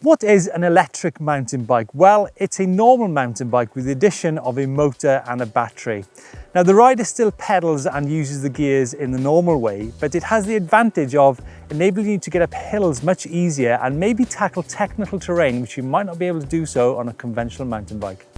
What is an electric mountain bike? Well, it's a normal mountain bike with the addition of a motor and a battery. Now the rider still pedals and uses the gears in the normal way, but it has the advantage of enabling you to get up hills much easier and maybe tackle technical terrain which you might not be able to do so on a conventional mountain bike.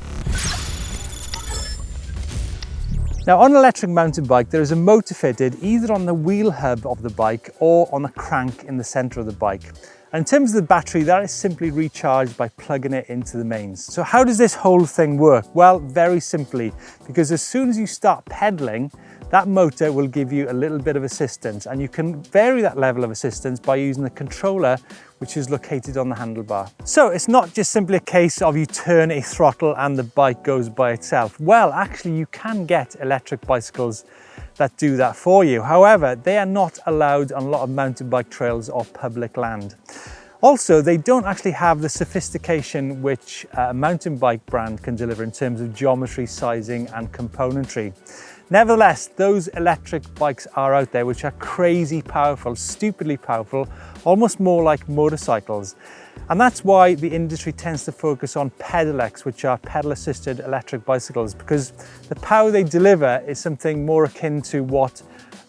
Now on an electric mountain bike there is a motor fitted either on the wheel hub of the bike or on the crank in the centre of the bike. And in terms of the battery, that is simply recharged by plugging it into the mains. So how does this whole thing work? Well, very simply, because as soon as you start pedaling, that motor will give you a little bit of assistance, and you can vary that level of assistance by using the controller which is located on the handlebar. So it's not just simply a case of you turn a throttle and the bike goes by itself. Well, actually you can get electric bicycles that do that for you. However, they are not allowed on a lot of mountain bike trails or public land. Also, they don't actually have the sophistication which a mountain bike brand can deliver in terms of geometry, sizing and componentry. Nevertheless, those electric bikes are out there which are crazy powerful, stupidly powerful, almost more like motorcycles. And that's why the industry tends to focus on Pedelecs, which are pedal-assisted electric bicycles, because the power they deliver is something more akin to what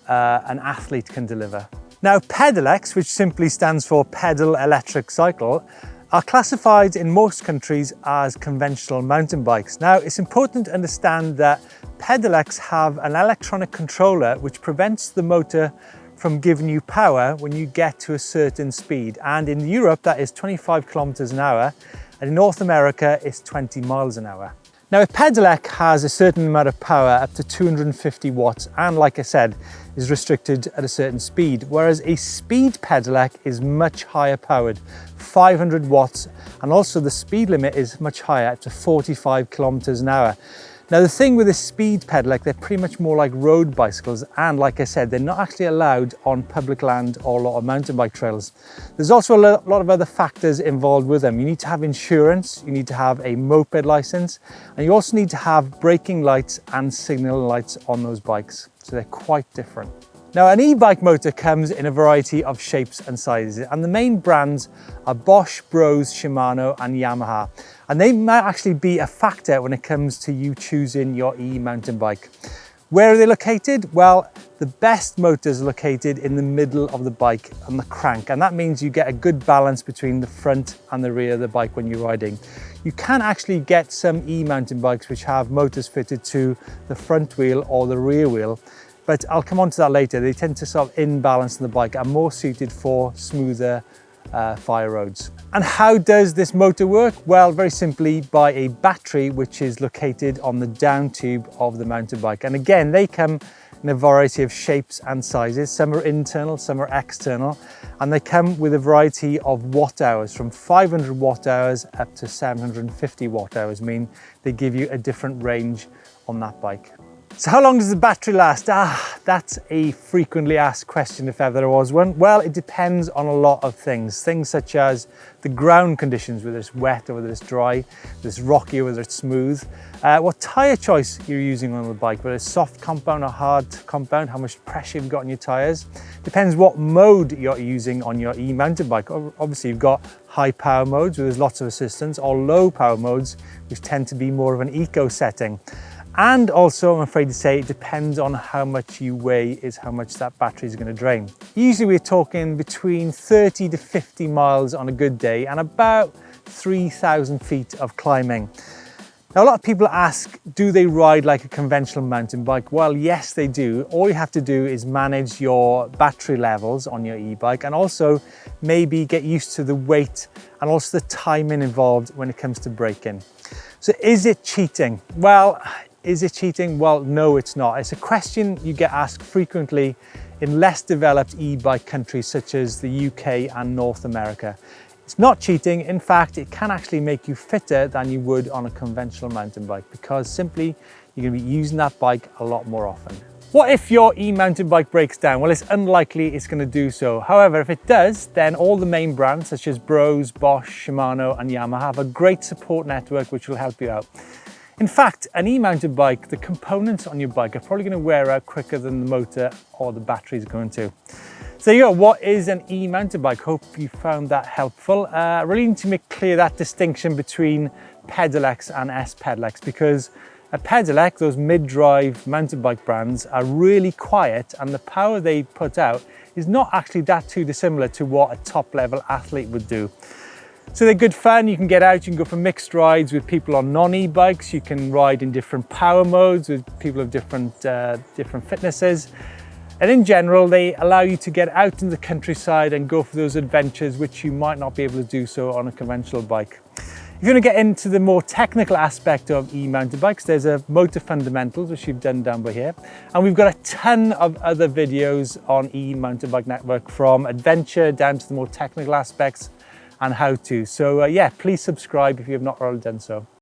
an athlete can deliver. Now, Pedelecs, which simply stands for pedal electric cycle, are classified in most countries as conventional mountain bikes. Now, it's important to understand that Pedelecs have an electronic controller which prevents the motor from giving you power when you get to a certain speed. And in Europe, that is 25 kilometers an hour, and in North America, it's 20 miles an hour. Now, a Pedelec has a certain amount of power, up to 250 watts, and like I said, is restricted at a certain speed, whereas a speed Pedelec is much higher powered, 500 watts, and also the speed limit is much higher, up to 45 kilometers an hour. Now, the thing with a speed Pedelec, they're pretty much more like road bicycles, and like I said, they're not actually allowed on public land or a lot of mountain bike trails. There's also a lot of other factors involved with them. You need to have insurance, you need to have a moped license, and you also need to have braking lights and signal lights on those bikes. So they're quite different. Now, an e-bike motor comes in a variety of shapes and sizes, and the main brands are Bosch, Bose, Shimano and Yamaha. And they might actually be a factor when it comes to you choosing your e-mountain bike. Where are they located? Well, the best motors are located in the middle of the bike on the crank, and that means you get a good balance between the front and the rear of the bike when you're riding. You can actually get some e-mountain bikes which have motors fitted to the front wheel or the rear wheel, but I'll come on to that later. They tend to sort of imbalance the bike and more suited for smoother fire roads. And how does this motor work? Well, very simply by a battery which is located on the down tube of the mountain bike. And again, they come in a variety of shapes and sizes. Some are internal, some are external, and they come with a variety of watt hours, from 500 watt hours up to 750 watt hours, mean they give you a different range on that bike. So how long does the battery last? That's a frequently asked question if ever there was one. Well, it depends on a lot of things. Things such as the ground conditions, whether it's wet or whether it's dry, whether it's rocky or whether it's smooth. What tyre choice you're using on the bike, whether it's soft compound or hard compound, how much pressure you've got on your tyres. Depends what mode you're using on your e-mountain bike. Obviously, you've got high power modes where there's lots of assistance, or low power modes, which tend to be more of an eco setting. And also, I'm afraid to say, it depends on how much you weigh is how much that battery is going to drain. Usually we're talking between 30 to 50 miles on a good day and about 3,000 feet of climbing. Now, a lot of people ask, do they ride like a conventional mountain bike? Well, yes, they do. All you have to do is manage your battery levels on your e-bike and also maybe get used to the weight and also the timing involved when it comes to braking. So is it cheating? Well, is it cheating? Well, no, it's not. It's a question you get asked frequently in less developed e-bike countries such as the UK and North America. It's not cheating. In fact, it can actually make you fitter than you would on a conventional mountain bike because simply you're going to be using that bike a lot more often. What if your e-mountain bike breaks down? Well, it's unlikely it's going to do so. However, if it does, then all the main brands such as Bose, Bosch, Shimano and Yamaha have a great support network which will help you out. In fact, an e-mountain bike, the components on your bike are probably going to wear out quicker than the motor or the battery is going to. So there you go, what is an e-mountain bike? Hope you found that helpful. Really need to make clear that distinction between Pedelecs and S-Pedelecs, because a Pedelec, those mid-drive mountain bike brands, are really quiet, and the power they put out is not actually that too dissimilar to what a top-level athlete would do. So they're good fun. You can get out, you can go for mixed rides with people on non-e-bikes, you can ride in different power modes with people of different fitnesses. And in general, they allow you to get out in the countryside and go for those adventures which you might not be able to do so on a conventional bike. If you want to get into the more technical aspect of e-mountain bikes, there's a motor fundamentals, which you've done down by here. And we've got a ton of other videos on e-mountain bike network, from adventure down to the more technical aspects and how to. So yeah, please subscribe if you have not already done so.